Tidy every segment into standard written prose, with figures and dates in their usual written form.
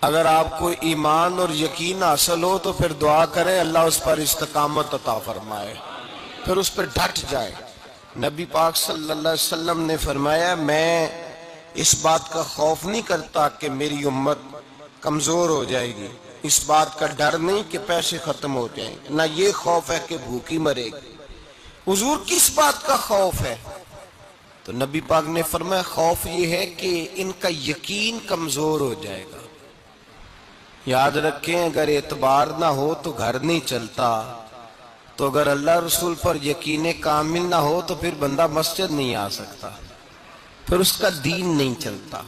اگر آپ کو ایمان اور یقین حاصل ہو تو پھر دعا کریں اللہ اس پر استقامت عطا فرمائے، پھر اس پر ڈٹ جائے۔ نبی پاک صلی اللہ علیہ وسلم نے فرمایا میں اس بات کا خوف نہیں کرتا کہ میری امت کمزور ہو جائے گی، اس بات کا ڈر نہیں کہ پیسے ختم ہو جائیں گے، نہ یہ خوف ہے کہ بھوکی مرے گی۔ حضور کس بات کا خوف ہے؟ تو نبی پاک نے فرمایا خوف یہ ہے کہ ان کا یقین کمزور ہو جائے گا۔ یاد رکھیں اگر اعتبار نہ ہو تو گھر نہیں چلتا، تو اگر اللہ رسول پر یقین کامل نہ ہو تو پھر بندہ مسجد نہیں آ سکتا، پھر اس کا دین نہیں چلتا،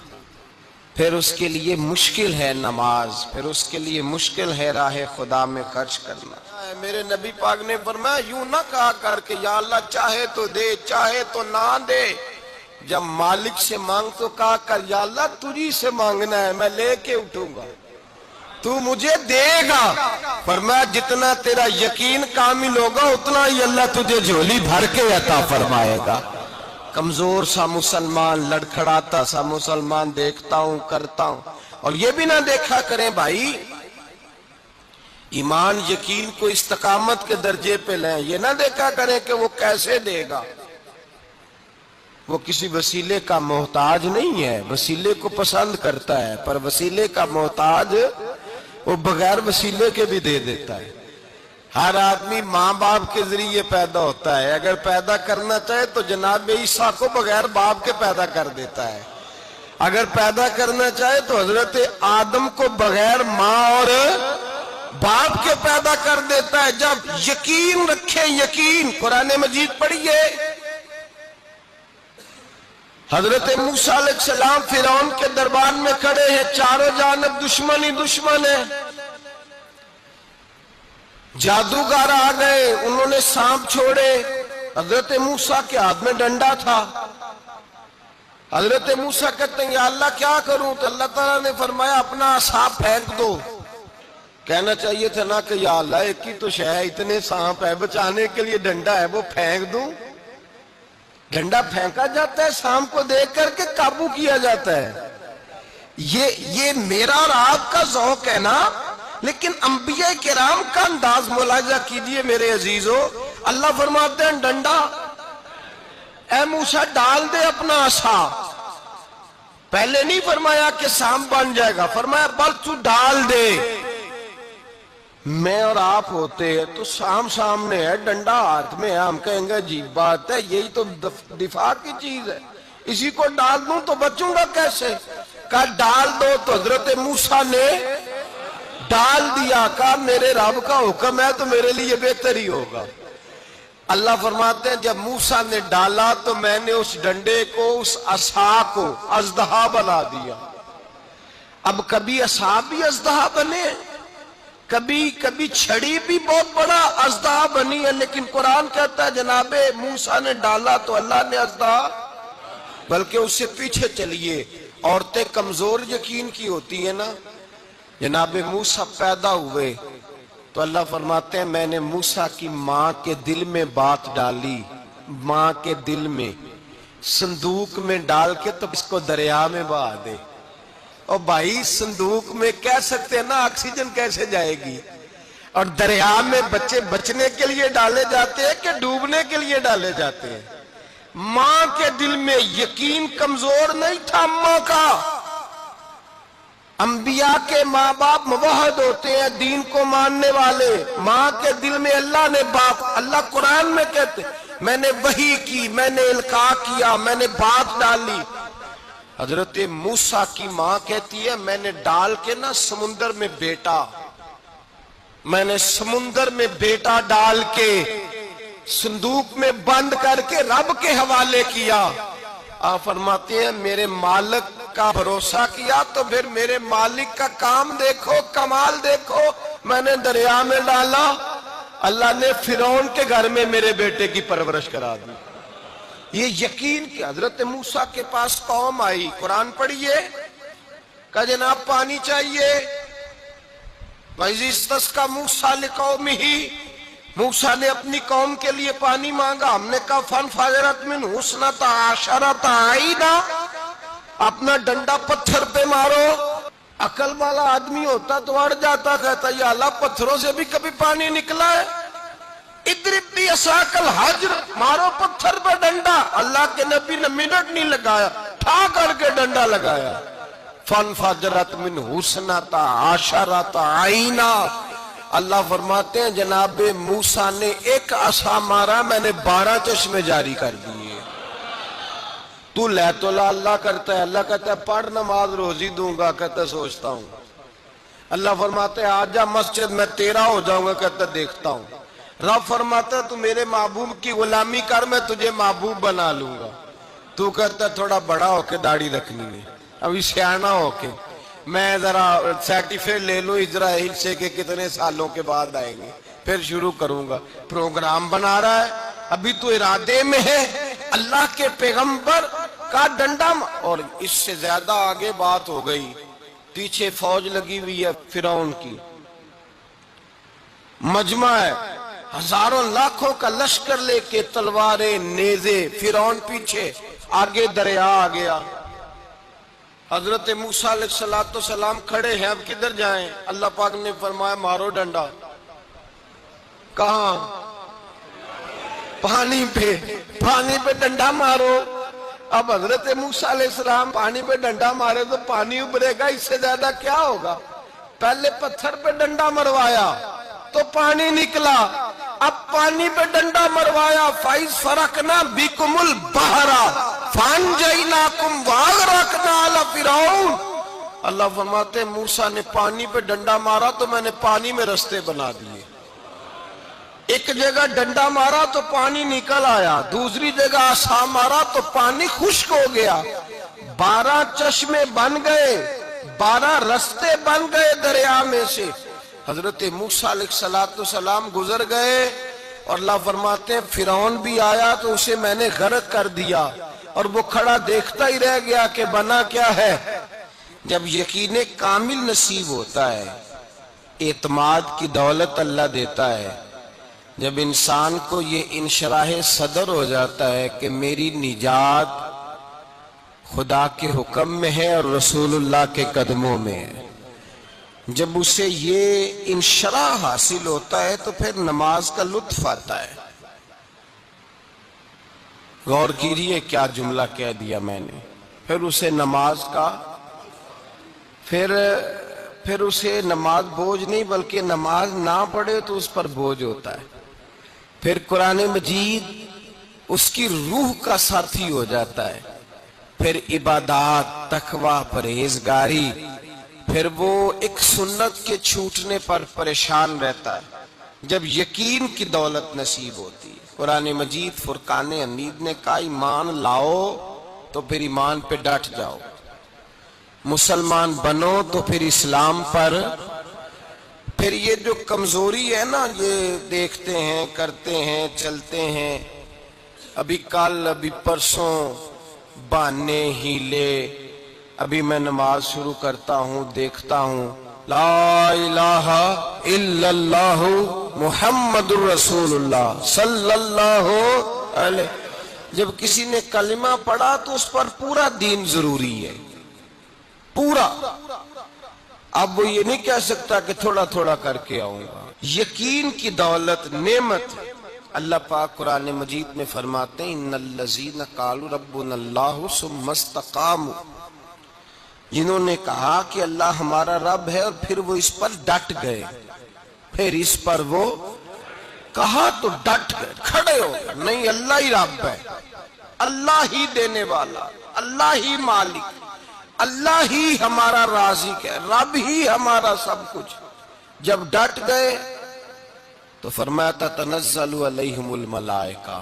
پھر اس کے لیے مشکل ہے نماز، پھر اس کے لیے مشکل ہے راہ خدا میں خرچ کرنا۔ میرے نبی پاک نے فرمایا یوں نہ کہا کر کے یا اللہ چاہے تو دے چاہے تو نہ دے، جب مالک سے مانگ تو کہا کر یا اللہ تجھی سے مانگنا ہے، میں لے کے اٹھوں گا، تو مجھے دے گا۔ فرمایا جتنا تیرا یقین کامل ہوگا اتنا ہی اللہ تجھے جھولی بھر کے عطا فرمائے گا۔ کمزور سا مسلمان، لڑکھڑاتا سا مسلمان دیکھتا ہوں کرتا ہوں، اور یہ بھی نہ دیکھا کریں بھائی ایمان یقین کو استقامت کے درجے پہ لیں، یہ نہ دیکھا کریں کہ وہ کیسے دے گا، وہ کسی وسیلے کا محتاج نہیں ہے، وسیلے کو پسند کرتا ہے، پر وسیلے کا محتاج وہ بغیر وسیلے کے بھی دے دیتا ہے۔ ہر آدمی ماں باپ کے ذریعے پیدا ہوتا ہے، اگر پیدا کرنا چاہے تو جناب عیسیٰ کو بغیر باپ کے پیدا کر دیتا ہے، اگر پیدا کرنا چاہے تو حضرت آدم کو بغیر ماں اور باپ کے پیدا کر دیتا ہے۔ جب یقین رکھیں، یقین قرآن مجید پڑھیے، حضرت موسیٰ علیہ السلام فرعون کے دربار میں کھڑے ہیں، چاروں جانب دشمن ہی دشمن ہے، جادوگر آ گئے، انہوں نے سانپ چھوڑے، حضرت موسیٰ کے ہاتھ میں ڈنڈا تھا، حضرت موسیٰ کہتے ہیں یا اللہ کیا کروں؟ تو اللہ تعالیٰ نے فرمایا اپنا عصا پھینک دو۔ کہنا چاہیے تھا نا کہ یا اللہ ایک ہی تو شے ہے، اتنے سانپ ہے، بچانے کے لیے ڈنڈا ہے وہ پھینک دوں؟ ڈنڈا پھینکا جاتا ہے، سانپ کو دیکھ کر کے قابو کیا جاتا ہے۔ یہ میرا اور آپ کا ذوق ہے نا، لیکن انبیاء کرام کا انداز ملاحظہ کیجئے میرے عزیزو۔ اللہ فرماتے ہیں ڈنڈا اے موسیٰ ڈال دے اپنا عصا، پہلے نہیں فرمایا کہ سانپ بن جائے گا، فرمایا بل تو ڈال دے۔ میں اور آپ ہوتے ہیں تو سامنے ہے، ڈنڈا ہاتھ میں ہے، ہم کہیں گے عجیب بات ہے، یہی تو دفاع کی چیز ہے، اسی کو ڈال دوں تو بچوں گا کیسے؟ کہا ڈال دو، تو حضرت موسیٰ نے ڈال دیا، کہا میرے رب کا حکم ہے تو میرے لیے بہتر ہی ہوگا۔ اللہ فرماتے ہیں جب موسیٰ نے ڈالا تو میں نے اس ڈنڈے کو، اس عصا کو اژدہا بنا دیا۔ اب کبھی عصا بھی اژدہا بنے، کبھی چھڑی بھی بہت بڑا اژدہا بنی ہے، لیکن قرآن کہتا ہے جناب موسیٰ نے ڈالا تو اللہ نے اژدہا، بلکہ اس سے پیچھے چلیے، عورتیں کمزور یقین کی ہوتی ہیں نا، جناب موسیٰ پیدا ہوئے تو اللہ فرماتے ہیں میں نے موسیٰ کی ماں کے دل میں بات ڈالی، ماں کے دل میں صندوق میں ڈال کے تو اس کو دریا میں بہا دے۔ اور بھائی صندوق میں کہہ سکتے ہیں نا آکسیجن کیسے جائے گی، اور دریا میں بچے بچنے کے لیے ڈالے جاتے ہیں کہ ڈوبنے کے لیے ڈالے جاتے ہیں؟ ماں کے دل میں یقین کمزور نہیں تھا اماں کا۔ انبیاء کے ماں باپ موحد ہوتے ہیں، دین کو ماننے والے، ماں کے دل میں اللہ نے بات، اللہ قرآن میں کہتے میں نے وحی کی، میں نے القاء کیا، میں نے بات ڈالی۔ حضرت موسیٰ کی ماں کہتی ہے میں نے ڈال کے نا سمندر میں بیٹا، میں نے سمندر میں بیٹا ڈال کے صندوق میں بند کر کے رب کے حوالے کیا۔ آپ فرماتے ہیں میرے مالک کا بھروسہ کیا تو پھر میرے مالک کا کام دیکھو، کمال دیکھو، میں نے دریا میں ڈالا، اللہ نے فرعون کے گھر میں میرے بیٹے کی پرورش کرا دی۔ یہ یقین کہ حضرت موسیٰ کے پاس قوم آئی، قرآن پڑھیے، کہا جناب پانی چاہیے، وَإِذِ اسْتَسْقَىٰ مُوسَىٰ لِقَوْمِهِ، موسیٰ نے اپنی قوم کے لیے پانی مانگا، ہم نے کہا فَانْفَجَرَتْ مِنْهُ اثْنَتَا عَشَرَةَ عَيْنًا، اپنا ڈنڈا پتھر پہ مارو، عقل والا آدمی ہوتا تو اڑ جاتا، کہتا یا اللہ پتھروں سے بھی کبھی پانی نکلا ہے؟ اضرب بعصاک الحجر، مارو پتھر پہ ڈنڈا۔ اللہ کے نبی نے منٹ نہیں لگایا، ٹھا کر کے ڈنڈا لگایا۔ فانفجرت منہ اثنتا عشرۃ عینا، اللہ فرماتے ہیں جناب موسیٰ نے ایک عصا مارا، میں نے 12 چشمے جاری کر دیے۔ تو لے تو لا اللہ کرتا ہے، اللہ کہتا ہے پڑھ نماز روزی دوں گا، کہتا ہے سوچتا ہوں۔ اللہ فرماتا ہے آجا مسجد میں تیرا ہو جاؤں گا، کہتا ہے دیکھتا ہوں۔ رب فرماتا ہے تو میرے محبوب کی غلامی کر، میں تجھے محبوب بنا لوں گا۔ تو کہتا ہے تھوڑا بڑا ہو کے داڑھی رکھنی ہے، ابھی سیانا ہو کے میں ذرا سرٹیفکیٹ لے لوں اسرائیل سے کہ کتنے سالوں کے بعد آئیں گے، پھر شروع کروں گا۔ پروگرام بنا رہا ہے، ابھی تو ارادے میں ہے اللہ کے پیغمبر کا ڈنڈا، اور اس سے زیادہ آگے بات ہو گئی۔ پیچھے فوج لگی ہوئی ہے فرعون کی، مجمع ہے، ہزاروں لاکھوں کا لشکر لے کے، تلواریں نیزے، فرعون پیچھے، آگے دریا آ گیا۔ حضرت موسیٰ علیہ السلام کھڑے ہیں، اب کدھر جائیں؟ اللہ پاک نے فرمایا مارو ڈنڈا۔ کہاں؟ پانی پہ ڈنڈا مارو۔ اب حضرت موسیٰ علیہ السلام پانی پہ ڈنڈا مارے تو پانی ابھرے گا، اس سے زیادہ کیا ہوگا؟ پہلے پتھر پہ ڈنڈا مروایا تو پانی نکلا، اب پانی پہ ڈنڈا مروایا، فَإِذْ فَرَقْنَا بِكُمُ الْبَحْرَ فَأَنْجَيْنَاكُمْ وَأَغْرَقْنَا آلَ فِرْعَوْنَ۔ اللہ فرماتے ہیں موسیٰ نے پانی پہ ڈنڈا مارا تو میں نے پانی میں رستے بنا دیے۔ ایک جگہ ڈنڈا مارا تو پانی نکل آیا، دوسری جگہ عصا مارا تو پانی خشک ہو گیا، 12 چشمے بن گئے، 12 رستے بن گئے دریا میں سے۔ حضرت موسیٰ علیہ السلام گزر گئے، اور اللہ فرماتے ہیں فرعون بھی آیا تو اسے میں نے غرق کر دیا، اور وہ کھڑا دیکھتا ہی رہ گیا کہ بنا کیا ہے۔ جب یقین کامل نصیب ہوتا ہے، اعتماد کی دولت اللہ دیتا ہے، جب انسان کو یہ انشراح صدر ہو جاتا ہے کہ میری نجات خدا کے حکم میں ہے اور رسول اللہ کے قدموں میں ہے، جب اسے یہ انشراح حاصل ہوتا ہے تو پھر نماز کا لطف آتا ہے۔ غور کیجئے کیا جملہ کہہ دیا میں نے۔ پھر اسے نماز کا پھر اسے نماز بوجھ نہیں، بلکہ نماز نہ پڑھے تو اس پر بوجھ ہوتا ہے۔ پھر قرآن مجید اس کی روح کا ساتھی ہو جاتا ہے، پھر عبادات، تقوی، پرہیزگاری، پھر وہ ایک سنت کے چھوٹنے پر پریشان رہتا ہے جب یقین کی دولت نصیب ہوتی ہے۔ قرآن مجید فرقان حمید نے کہا ایمان لاؤ تو پھر ایمان پہ ڈٹ جاؤ، مسلمان بنو تو پھر اسلام پر۔ پھر یہ جو کمزوری ہے نا، یہ دیکھتے ہیں، کرتے ہیں، چلتے ہیں، ابھی کل ابھی پرسوں بہانے ہیلے، ابھی میں نماز شروع کرتا ہوں دیکھتا ہوں لا الہ الا اللہ محمد الرسول اللہ صلی اللہ علیہ۔ جب کسی نے کلمہ پڑھا تو اس پر پورا دین ضروری ہے، پورا۔ اب وہ یہ نہیں کہہ سکتا کہ تھوڑا تھوڑا کر کے آؤں گا۔ یقین کی دولت نعمت۔ اللہ پاک قرآن مجید میں فرماتے ہیں ان الذین قالوا ربنا اللہ ثم استقاموا، جنہوں نے کہا کہ اللہ ہمارا رب ہے اور پھر وہ اس پر ڈٹ گئے، پھر اس پر وہ کہا تو ڈٹ گئے، کھڑے ہو گئے، نہیں اللہ ہی رب ہے، اللہ ہی دینے والا، اللہ ہی مالک، اللہ ہی ہمارا رازق ہے، رب ہی ہمارا سب کچھ۔ جب ڈٹ گئے تو فرمایا تتنزل علیہم الملائکہ،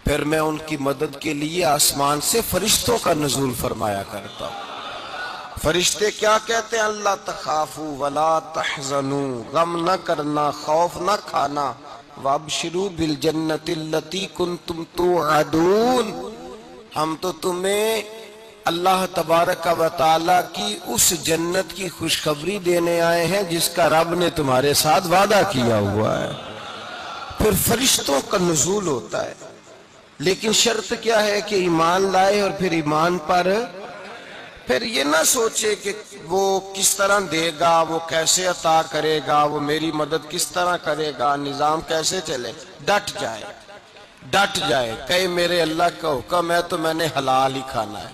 پھر میں ان کی مدد کے لیے آسمان سے فرشتوں کا نزول فرمایا کرتا ہوں۔ فرشتے کیا کہتے ہیں؟ اللہ تخافوا ولا تحزنوا، غم نہ کرنا، خوف نہ کھانا، وابشروا بالجنت التي کنتم توعدون، ہم تو تمہیں اللہ تبارک و تعالی کی اس جنت کی خوشخبری دینے آئے ہیں جس کا رب نے تمہارے ساتھ وعدہ کیا ہوا ہے۔ پھر فرشتوں کا نزول ہوتا ہے، لیکن شرط کیا ہے کہ ایمان لائے، اور پھر ایمان پر پھر یہ نہ سوچے کہ وہ کس طرح دے گا، وہ کیسے عطا کرے گا، وہ میری مدد کس طرح کرے گا، نظام کیسے چلے، ڈٹ جائے، ڈٹ جائے، کہے میرے اللہ کا حکم ہے تو میں نے حلال ہی کھانا ہے،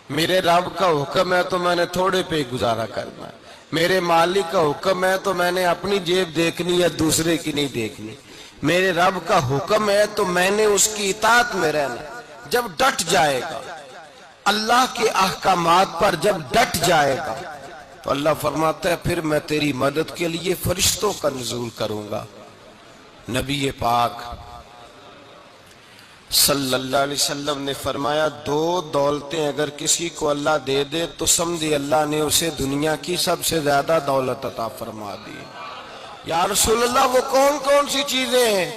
میرے رب کا حکم ہے تو میں نے تھوڑے پہ گزارا کرنا ہے، میرے مالک کا حکم ہے تو میں نے اپنی جیب دیکھنی ہے، دوسرے کی نہیں دیکھنی، میرے رب کا حکم ہے تو میں نے اس کی اطاعت میں رہنا۔ جب ڈٹ جائے گا اللہ کے احکامات پر، جب ڈٹ جائے گا تو اللہ فرماتا ہے پھر میں تیری مدد کے لیے فرشتوں کا نزول کروں گا۔ نبی پاک صلی اللہ علیہ وسلم نے فرمایا دو دولتیں اگر کسی کو اللہ دے دے تو سمجھے اللہ نے اسے دنیا کی سب سے زیادہ دولت عطا فرما دی۔ یا رسول اللہ وہ کون کون سی چیزیں ہیں؟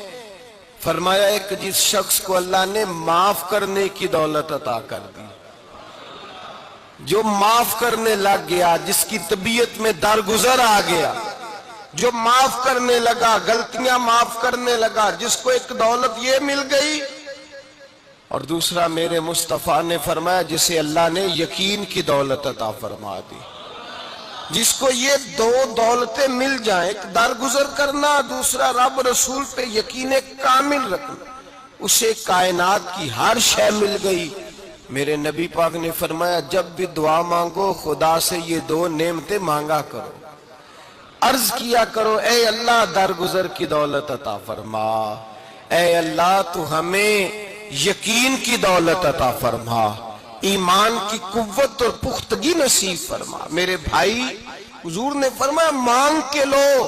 فرمایا ایک جس شخص کو اللہ نے معاف کرنے کی دولت عطا کر دی، جو معاف کرنے لگ گیا، جس کی طبیعت میں درگزر آ گیا، جو معاف کرنے لگا، غلطیاں معاف کرنے لگا، جس کو ایک دولت یہ مل گئی۔ اور دوسرا میرے مصطفیٰ نے فرمایا جسے اللہ نے یقین کی دولت عطا فرما دی۔ جس کو یہ دو دولتیں مل جائیں، ایک درگزر کرنا، دوسرا رب رسول پہ یقین کامل رکھنا، اسے کائنات کی ہر شے مل گئی۔ میرے نبی پاک نے فرمایا جب بھی دعا مانگو خدا سے یہ دو نعمتیں مانگا کرو، عرض کیا کرو اے اللہ درگزر کی دولت عطا فرما، اے اللہ تو ہمیں یقین کی دولت عطا فرما، ایمان کی قوت اور پختگی نصیب فرما۔ میرے بھائی حضور نے فرمایا مانگ کے لو۔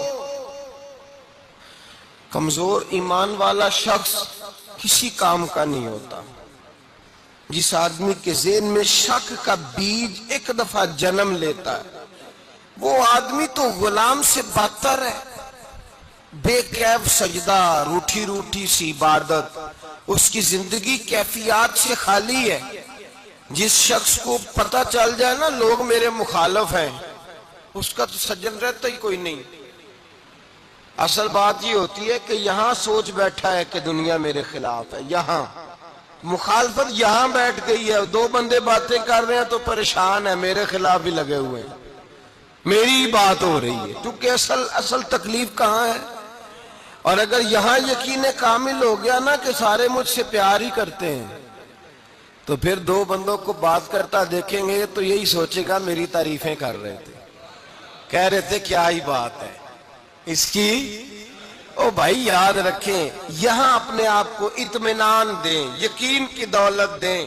کمزور ایمان والا شخص کسی کام کا نہیں ہوتا۔ جس آدمی کے ذہن میں شک کا بیج ایک دفعہ جنم لیتا ہے وہ آدمی تو غلام سے بدتر ہے۔ بے کیف سجدہ، روٹھی روٹھی سی عبادت، اس کی زندگی کیفیات سے خالی ہے۔ جس شخص کو پتہ چل جائے نا لوگ میرے مخالف ہیں، اس کا تو سجن رہتا ہی کوئی نہیں۔ اصل بات یہ ہوتی ہے کہ یہاں سوچ بیٹھا ہے کہ دنیا میرے خلاف ہے، یہاں مخالفت یہاں بیٹھ گئی ہے، دو بندے باتیں کر رہے ہیں تو پریشان ہے، میرے خلاف بھی لگے ہوئے ہیں، میری بات ہو رہی ہے، کیونکہ اصل تکلیف کہاں ہے؟ اور اگر یہاں یقین کامل ہو گیا نا کہ سارے مجھ سے پیار ہی کرتے ہیں تو پھر دو بندوں کو بات کرتا دیکھیں گے تو یہی سوچے گا میری تعریفیں کر رہے تھے، کہہ رہے تھے کیا ہی بات ہے اس کی۔ او بھائی یاد رکھیں، یہاں اپنے آپ کو اطمینان دیں، یقین کی دولت دیں۔